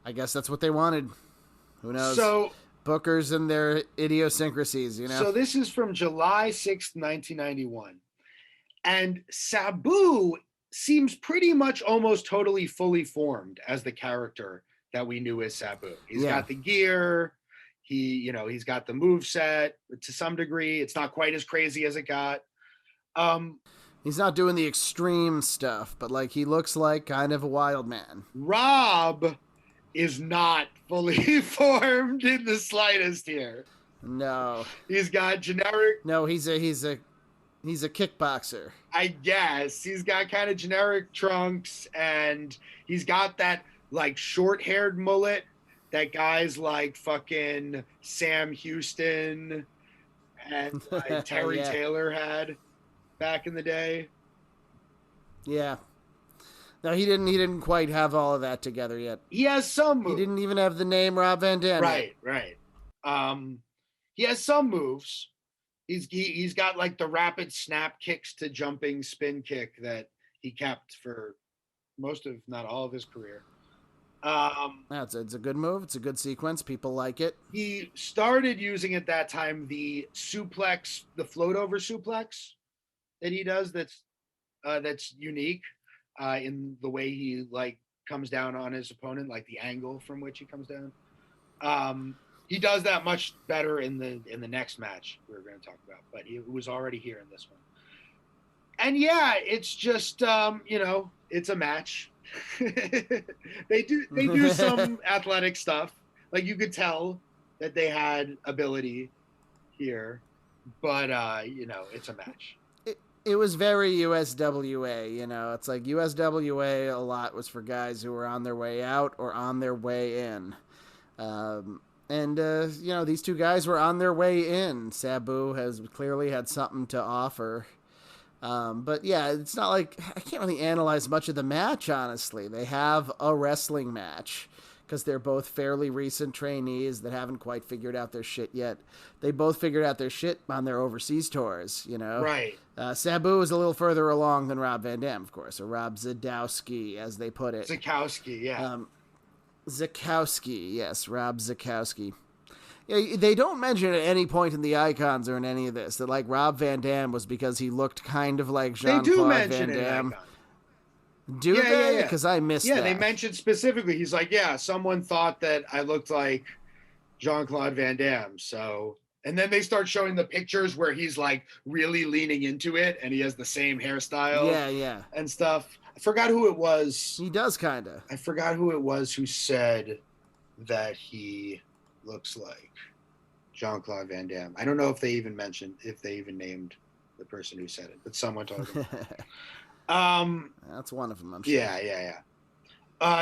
I guess that's what they wanted. Who knows? So bookers and their idiosyncrasies, So this is from July 6th, 1991. And Sabu seems pretty much almost totally fully formed as the character that we knew as Sabu. He's got the gear. He's got the moveset to some degree. It's not quite as crazy as it got. He's not doing the extreme stuff, but like he looks like kind of a wild man. Rob is not fully formed in the slightest here. No. He's got generic. No, he's a kickboxer. I guess he's got kind of generic trunks, and he's got that like short-haired mullet that guys like fucking Sam Houston and like Terry Taylor had back in the day. Yeah. No, he didn't quite have all of that together yet. He has some moves. He didn't even have the name Rob Van Dam. Right. He has some moves. He's got like the rapid snap kicks to jumping spin kick that he kept for most of, not all of his career. It's a good move. It's a good sequence. People like it. He started using at that time the suplex, the float over suplex that he does. That's unique in the way he like comes down on his opponent, like the angle from which he comes down. He does that much better in the next match we're going to talk about, but he was already here in this one. And yeah, it's just it's a match. they do some athletic stuff. Like you could tell that they had ability here, but it's a match. It was very USWA, it's like USWA a lot was for guys who were on their way out or on their way in. These two guys were on their way in. Sabu has clearly had something to offer. But yeah, it's not like I can't really analyze much of the match, honestly. They have a wrestling match because they're both fairly recent trainees that haven't quite figured out their shit yet. They both figured out their shit on their overseas tours, Right. Sabu is a little further along than Rob Van Dam, of course, or Rob Zukowski, as they put it. Zukowski, yeah. Zukowski, yes, Rob Zukowski. Yeah, they don't mention at any point in the icons or in any of this that like Rob Van Dam was because he looked kind of like Jean-Claude Van Damme. Do they? Because I missed that. Yeah, they mentioned specifically. He's like, yeah, someone thought that I looked like Jean-Claude Van Damme. So, and then they start showing the pictures where he's like really leaning into it, and he has the same hairstyle. Yeah, and stuff. I forgot who it was. He does kind of. I forgot who it was who said that he looks like Jean-Claude Van Damme. I don't know if they even named the person who said it, but someone told me. That's one of them, I'm sure. Yeah.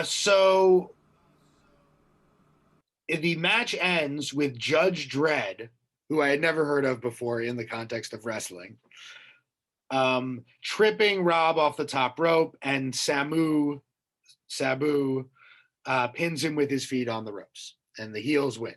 So The match ends with Judge Dredd, who I had never heard of before in the context of wrestling, tripping Rob off the top rope, and Sabu pins him with his feet on the ropes, and the heels win.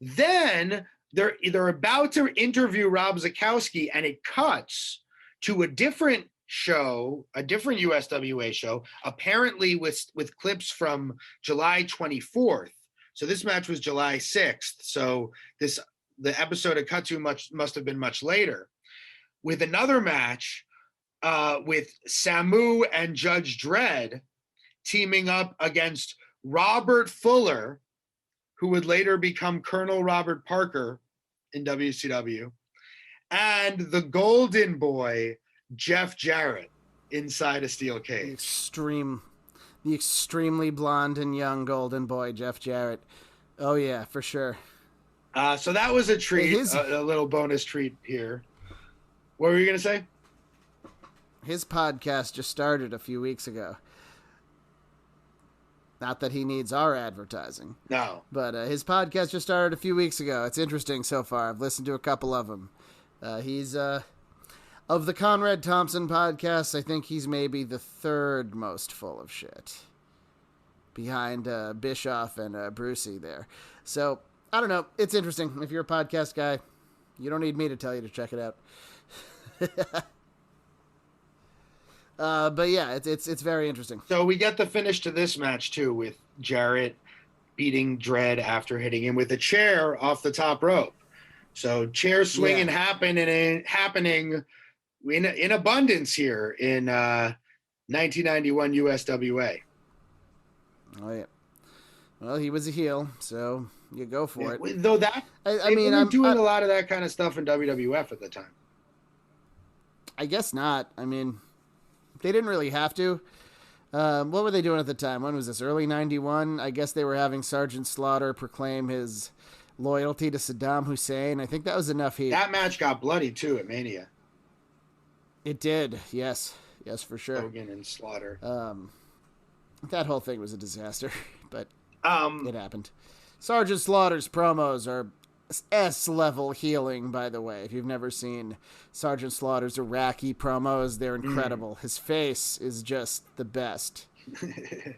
Then they're about to interview Rob Zukowski, and it cuts to a different show, a different USWA show, apparently with clips from July 24th. So this match was July 6th. So the episode it cut to must have been much later, with another match with Samu and Judge Dredd teaming up against Robert Fuller, who would later become Colonel Robert Parker in WCW, and the Golden Boy, Jeff Jarrett, inside a steel cage. The extremely blonde and young Golden Boy, Jeff Jarrett. Oh, yeah, for sure. So that was a treat, a little bonus treat here. What were you going to say? His podcast just started a few weeks ago. Not that he needs our advertising. No. But his podcast just started a few weeks ago. It's interesting so far. I've listened to a couple of them. He's, of the Conrad Thompson podcasts, I think he's maybe the third most full of shit. Behind Bischoff and Brucey there. So, I don't know. It's interesting. If you're a podcast guy, you don't need me to tell you to check it out. But yeah, it's very interesting. So we get the finish to this match too, with Jarrett beating Dredd after hitting him with a chair off the top rope. So chair swinging happening in abundance here in 1991 USWA. Oh yeah. Well, he was a heel, so you go for it. Though that I mean, I'm doing a lot of that kind of stuff in WWF at the time. I guess not. I mean, they didn't really have to. What were they doing at the time? When was this? Early 91? I guess they were having Sergeant Slaughter proclaim his loyalty to Saddam Hussein. I think that was enough heat. That match got bloody, too, at Mania. It did, yes. Yes, for sure. Hogan and Slaughter. That whole thing was a disaster, but it happened. Sergeant Slaughter's promos are S-level healing, by the way. If you've never seen Sergeant Slaughter's Iraqi promos, they're incredible. His face is just the best.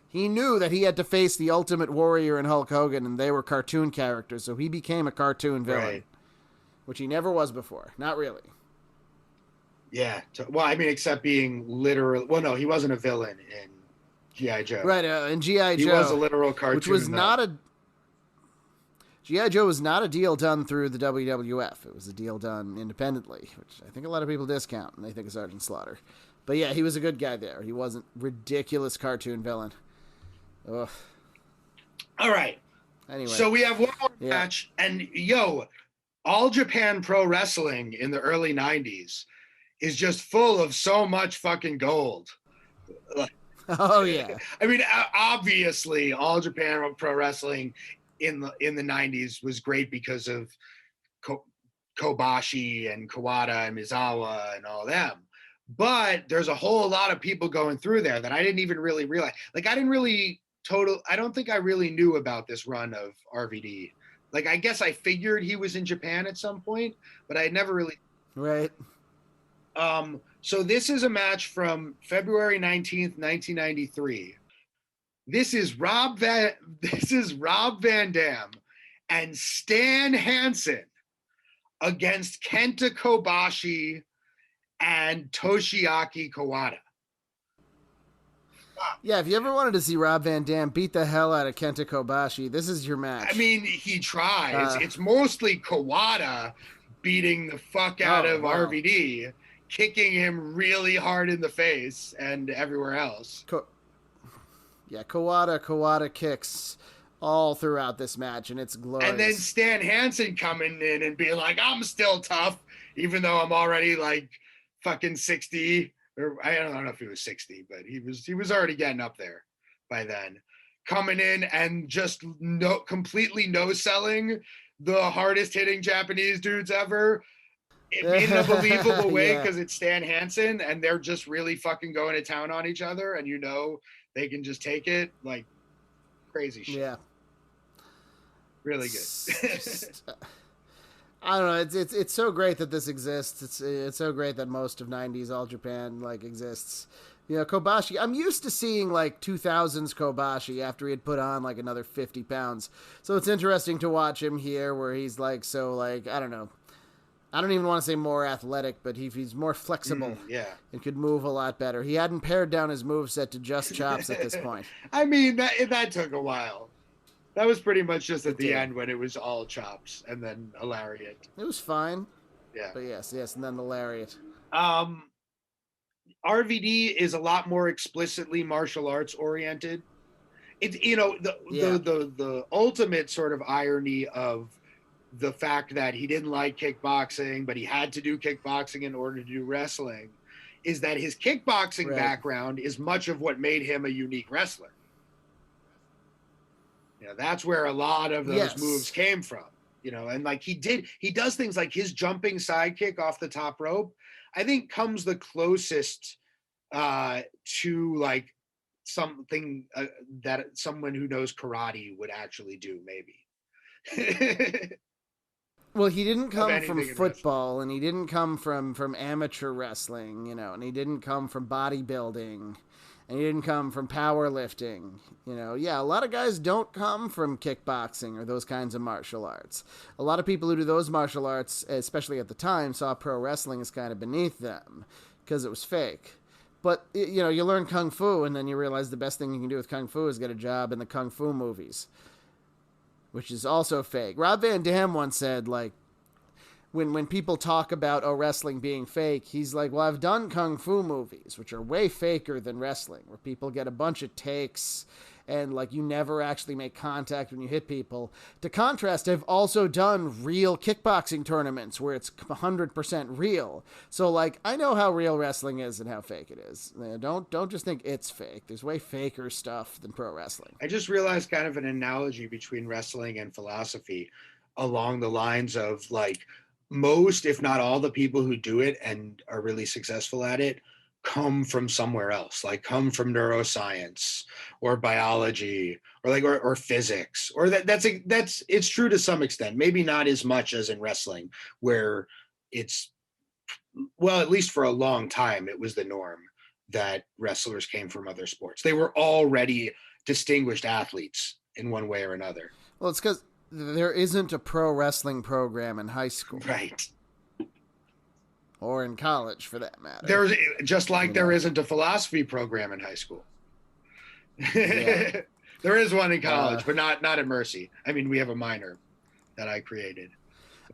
He knew that he had to face the Ultimate Warrior and Hulk Hogan, and they were cartoon characters, so he became a cartoon villain, right, which he never was before. Not really. Yeah. Well, I mean, except being literal. Well, no, he wasn't a villain in G.I. Joe. Right, in G.I. Joe. He was a literal cartoon. Which was not a... G.I. Joe was not a deal done through the WWF. It was a deal done independently, which I think a lot of people discount when they think of Sergeant Slaughter. But yeah, he was a good guy there. He wasn't ridiculous cartoon villain. Ugh. All right. Anyway. So we have one more match, and All Japan Pro Wrestling in the early 90s is just full of so much fucking gold. Oh, yeah. I mean, obviously, All Japan Pro Wrestling in the 90s was great because of Kobashi and Kawada and Mizawa and all them. But there's a whole lot of people going through there that I didn't even really realize. Like, I don't think I really knew about this run of RVD. Like, I guess I figured he was in Japan at some point, but I had never really. Right. So this is a match from February 19th, 1993. This is Rob Van Dam and Stan Hansen against Kenta Kobashi and Toshiaki Kawada. Yeah, if you ever wanted to see Rob Van Dam beat the hell out of Kenta Kobashi, this is your match. I mean, he tries. It's mostly Kawada beating the fuck out of RVD, kicking him really hard in the face and everywhere else. Kawada kicks all throughout this match, and it's glorious. And then Stan Hansen coming in and being like, I'm still tough, even though I'm already like fucking 60. Or I don't know if he was 60, but he was already getting up there by then. Coming in and just completely no-selling the hardest hitting Japanese dudes ever in a believable way, because it's Stan Hansen and they're just really fucking going to town on each other, and they can just take it like crazy shit. Yeah. Really good. I don't know. It's so great that this exists. It's so great that most of '90s All Japan like exists. You know, Kobashi. I'm used to seeing like 2000s Kobashi after he had put on like another 50 pounds. So it's interesting to watch him here, where he's like so like I don't know. I don't even want to say more athletic, but he's more flexible. Yeah, and could move a lot better. He hadn't pared down his moveset to just chops at this point. I mean, that took a while. That was pretty much just at the end when it was all chops and then a lariat. It was fine. Yeah. But yes, and then the lariat. RVD is a lot more explicitly martial arts oriented. It's the ultimate sort of irony of the fact that he didn't like kickboxing, but he had to do kickboxing in order to do wrestling, is that his kickboxing background is much of what made him a unique wrestler. You know, that's where a lot of those moves came from, you know, and like he does things like his jumping sidekick off the top rope, I think comes the closest to like something that someone who knows karate would actually do, maybe. Well, he didn't come from football, and he didn't come from amateur wrestling, you know, and he didn't come from bodybuilding, and he didn't come from powerlifting. You know, yeah, a lot of guys don't come from kickboxing or those kinds of martial arts. A lot of people who do those martial arts, especially at the time, saw pro wrestling as kind of beneath them because it was fake. But, you know, you learn Kung Fu, and then you realize the best thing you can do with Kung Fu is get a job in the Kung Fu movies, which is also fake. Rob Van Dam once said, like, when people talk about, wrestling being fake, he's like, well, I've done Kung Fu movies, which are way faker than wrestling, where people get a bunch of takes and, like, you never actually make contact when you hit people. To contrast, I've also done real kickboxing tournaments where it's 100% real. So, like, I know how real wrestling is and how fake it is. Don't just think it's fake. There's way faker stuff than pro wrestling. I just realized kind of an analogy between wrestling and philosophy along the lines of, like, most, if not all, the people who do it and are really successful at it come from somewhere else, like come from neuroscience or biology or physics, or that's it's true to some extent, maybe not as much as in wrestling, where it's, well, at least for a long time, it was the norm that wrestlers came from other sports. They were already distinguished athletes in one way or another. Well, it's because there isn't a pro wrestling program in high school. Right. Or in college, for that matter. There's just like there isn't a philosophy program in high school. Yeah. There is one in college, but not at Mercy. I mean, we have a minor that I created.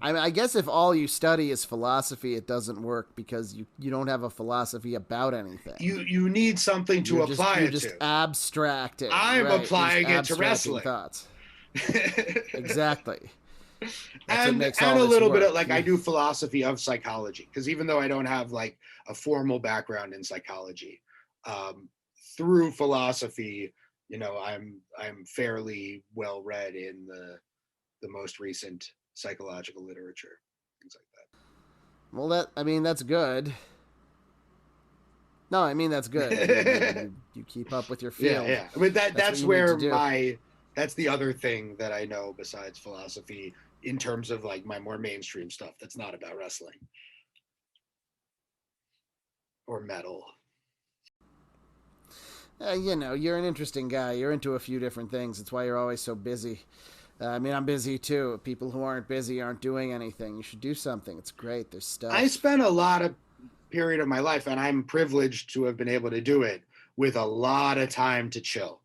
I guess if all you study is philosophy, it doesn't work because you don't have a philosophy about anything. You need something to apply it to. You're just abstracting. I'm applying it to wrestling. Thoughts. Exactly. And a little bit of, like, I do philosophy of psychology, because even though I don't have like a formal background in psychology, through philosophy, you know, I'm fairly well read in the most recent psychological literature, things like that. Well, that's good. No, I mean that's good. you keep up with your field. Yeah. I mean that's where that's the other thing that I know besides philosophy in terms of like my more mainstream stuff that's not about wrestling or metal. You know, you're an interesting guy. You're into a few different things. It's why you're always so busy. I mean, I'm busy too. People who aren't busy aren't doing anything. You should do something. It's great. There's stuff. I spent a lot of period of my life, and I'm privileged to have been able to do it, with a lot of time to chill.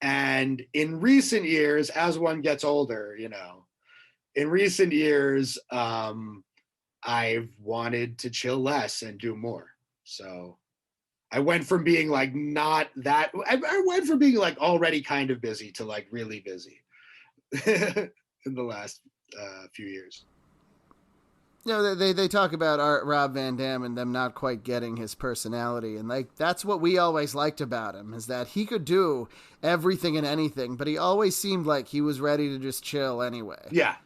And in recent years, as one gets older, you know, in recent years, I've wanted to chill less and do more. So I went from being like I went from being like already kind of busy to like really busy in the last few years. You know, they talk about Rob Van Dam and them not quite getting his personality, and like that's what we always liked about him, is that he could do everything and anything, but he always seemed like he was ready to just chill anyway. Yeah.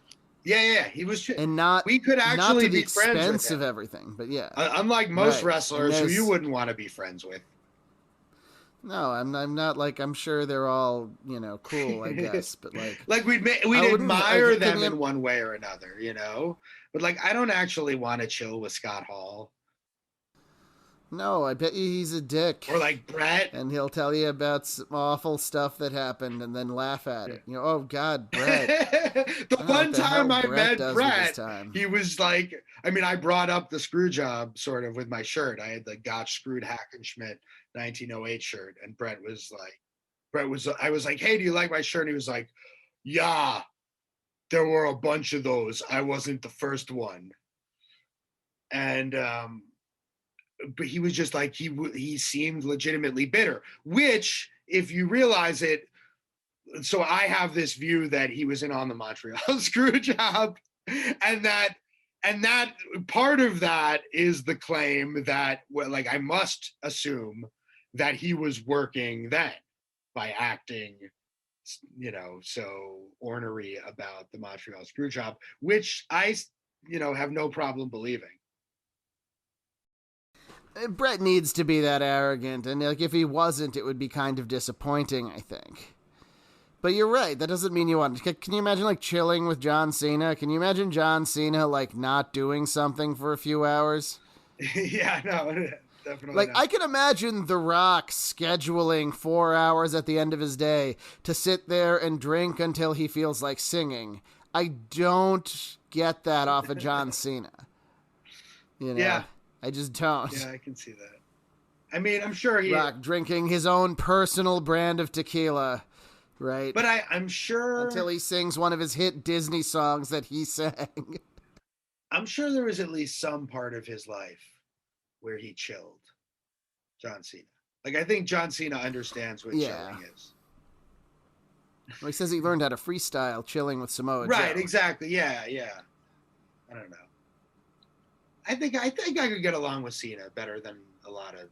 He was, and not we could actually be friends with him. expense of everything, but yeah. Unlike most wrestlers who you wouldn't want to be friends with. No, I'm not like, I'm sure they're all, cool, I guess, but like we'd I wouldn't admire can them you? in one way or another, but like I don't actually want to chill with Scott Hall No, I bet you he's a dick. or like Brett. And he'll tell you about some awful stuff that happened and then laugh at Yeah. it. Oh God, Brett. The I don't know one what the hell time I Brett met does with his Brett, time. he was like, I mean, I brought up the screw job sort of with my shirt. I had the Gotch Screwed Hackenschmidt 1908 shirt, and I was like, hey, do you like my shirt? And he was like, yeah, there were a bunch of those. I wasn't the first one. And but he was just like, he seemed legitimately bitter, which if you realize it, so I have this view that he was in on the Montreal screw job, and that part of that is the claim that, well, like, I must assume that he was working then by acting, so ornery about the Montreal screw job, which I, have no problem believing. Brett needs to be that arrogant, and like if he wasn't, it would be kind of disappointing, I think. But you're right. That doesn't mean you want. Can you imagine like chilling with John Cena? Can you imagine John Cena like not doing something for a few hours? Yeah, no, definitely. Like not. I can imagine The Rock scheduling 4 hours at the end of his day to sit there and drink until he feels like singing. I don't get that off of John Cena. Yeah. I just don't. Yeah, I can see that. I mean, I'm sure Rock drinking his own personal brand of tequila, right? But I'm sure until he sings one of his hit Disney songs that he sang. I'm sure there was at least some part of his life where he chilled. John Cena. Like I think John Cena understands what chilling is. Well, he says he learned how to freestyle chilling with Samoa Joe. Right, exactly. Yeah. I don't know. I think I could get along with Cena better than a lot of.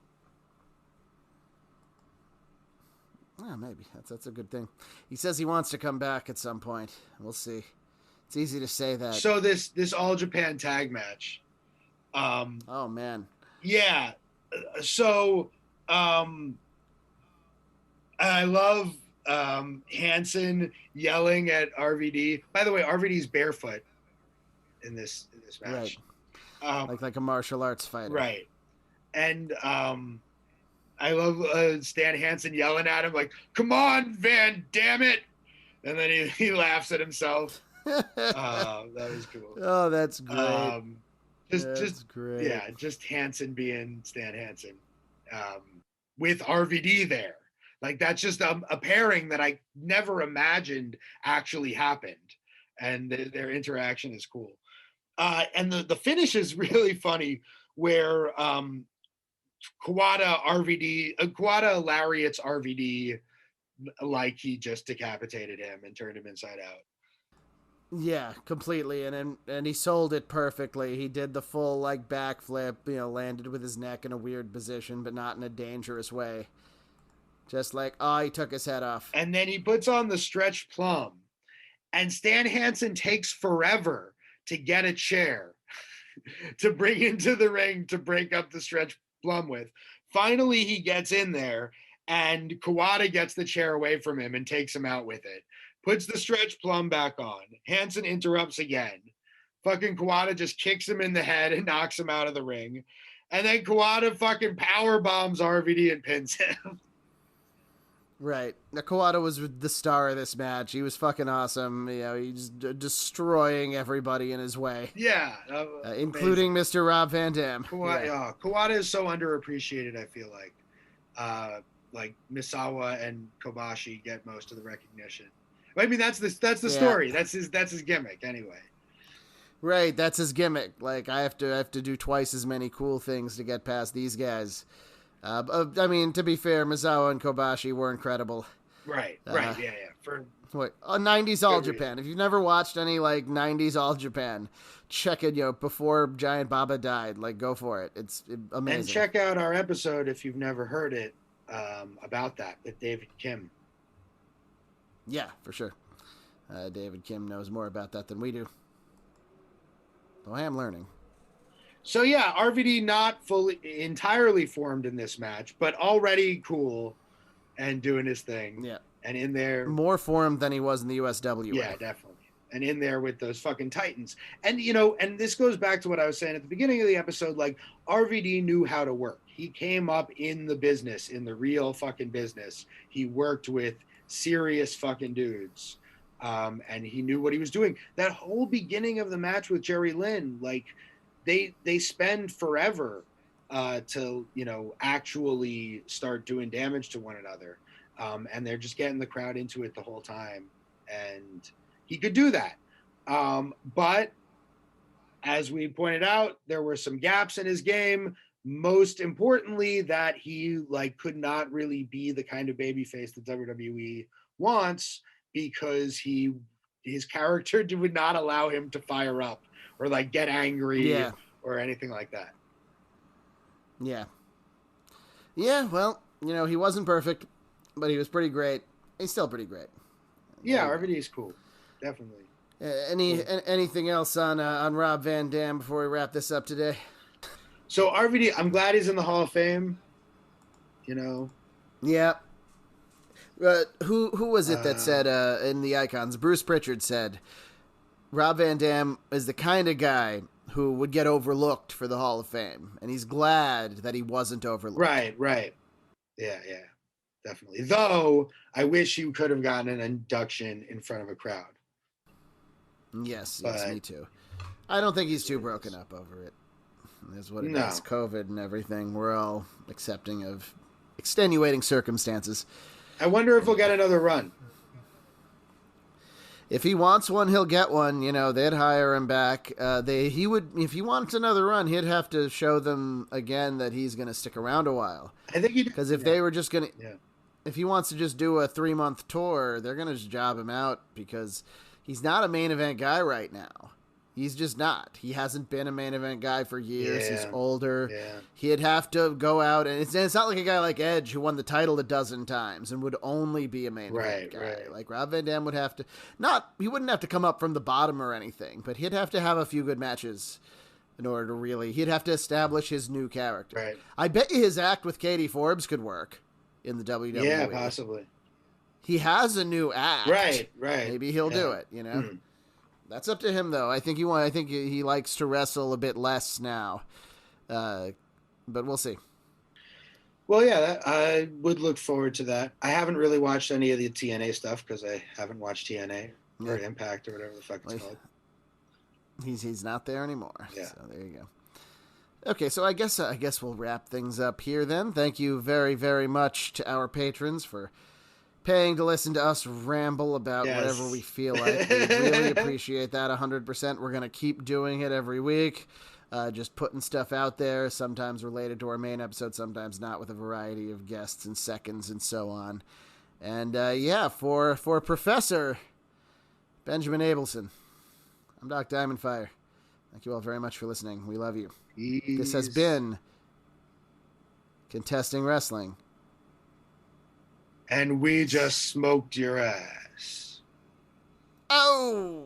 Oh, maybe that's a good thing. He says he wants to come back at some point. We'll see. It's easy to say that. So this All Japan tag match. Oh man. Yeah. So I love Hansen yelling at RVD. By the way, RVD's barefoot in this match. Right. Like a martial arts fighter. Right. And I love Stan Hansen yelling at him like, come on, Van, damn it. And then he laughs at himself. That was cool. Oh, that's great. Just great. Yeah, just Hansen being Stan Hansen with RVD there. Like that's just a pairing that I never imagined actually happened. And their interaction is cool. And the finish is really funny where Kawada lariats RVD like he just decapitated him and turned him inside out. Yeah, completely. And he sold it perfectly. He did the full like backflip, landed with his neck in a weird position, but not in a dangerous way. Just like, he took his head off. And then he puts on the stretch plum. And Stan Hansen takes forever to get a chair to bring into the ring to break up the stretch plum with. Finally, he gets in there, and Kawada gets the chair away from him and takes him out with it. Puts the stretch plum back on. Hansen interrupts again. Fucking Kawada just kicks him in the head and knocks him out of the ring. And then Kawada fucking power bombs RVD and pins him. Right. Now, Kawada was the star of this match. He was fucking awesome. He's destroying everybody in his way. Yeah. Including Mr. Rob Van Dam. Kawada is so underappreciated, I feel like. Like Misawa and Kobashi get most of the recognition. I mean, that's the story. That's his gimmick anyway. Right, that's his gimmick. Like I have to do twice as many cool things to get past these guys. I mean, to be fair, Misawa and Kobashi were incredible. Right, yeah. For 90s All Japan. If you've never watched any like 90s All Japan, check it. Before Giant Baba died, like go for it. It's amazing. And check out our episode if you've never heard it about that with David Kim. Yeah, for sure. David Kim knows more about that than we do. Though I am learning. So yeah, RVD not entirely formed in this match, but already cool. and doing his thing. Yeah. And in there, more for him than he was in the USWA. Yeah, definitely. And in there with those fucking Titans. And, you know, and this goes back to what I was saying at the beginning of the episode. Like, RVD knew how to work. He came up in the business, in the real fucking business. He worked with serious fucking dudes. And he knew what he was doing. That whole beginning of the match with Jerry Lynn, like, they spend forever to, you know, actually start doing damage to one another. And they're just getting the crowd into it the whole time. And he could do that. But as we pointed out, there were some gaps in his game. Most importantly, that he like could not really be the kind of babyface that WWE wants, because his character would not allow him to fire up or like get angry or anything like that. Yeah. Yeah, well, you know, he wasn't perfect, but he was pretty great. He's still pretty great. Yeah, RVD is cool. Definitely. Anything else on Rob Van Dam before we wrap this up today? So RVD, I'm glad he's in the Hall of Fame. You know. Yeah. Who was it that said in the Icons? Bruce Pritchard said Rob Van Dam is the kind of guy who would get overlooked for the Hall of Fame, and he's glad that he wasn't overlooked. Right. Yeah, definitely. Though I wish you could have gotten an induction in front of a crowd. Yes, me too. I don't think he's too broken up over it. Is what it is. COVID and everything. We're all accepting of extenuating circumstances. I wonder if we'll get another run. If he wants one, he'll get one. You know, they'd hire him back. He would, if he wants another run, he'd have to show them again that he's going to stick around a while. I think he, because if they were just going to, if he wants to just do a 3-month tour, they're going to just job him out, because he's not a main event guy right now. He's just not. He hasn't been a main event guy for years. He's older. He'd have to go out, and it's not like a guy like Edge who won the title a dozen times and would only be a main event guy. Right. Like Rob Van Dam would have to he wouldn't have to come up from the bottom or anything, but he'd have to have a few good matches in order to really. He'd have to establish his new character. Right. I bet you his act with Katie Forbes could work in the WWE. Yeah, possibly. He has a new act. Right. Maybe he'll do it. You know. That's up to him, though. I think he likes to wrestle a bit less now, but we'll see. Well, yeah, I would look forward to that. I haven't really watched any of the TNA stuff because I haven't watched TNA or Impact or whatever the fuck it's called. He's not there anymore. Yeah. So there you go. Okay, so I guess we'll wrap things up here then. Thank you very, very much to our patrons for paying to listen to us ramble about whatever we feel like. We really appreciate that 100%. We're going to keep doing it every week, just putting stuff out there, sometimes related to our main episode, sometimes not, with a variety of guests and seconds and so on. And for Professor Benjamin Abelson, I'm Doc Diamondfire. Thank you all very much for listening. We love you. This has been Contesting Wrestling. And we just smoked your ass. Oh!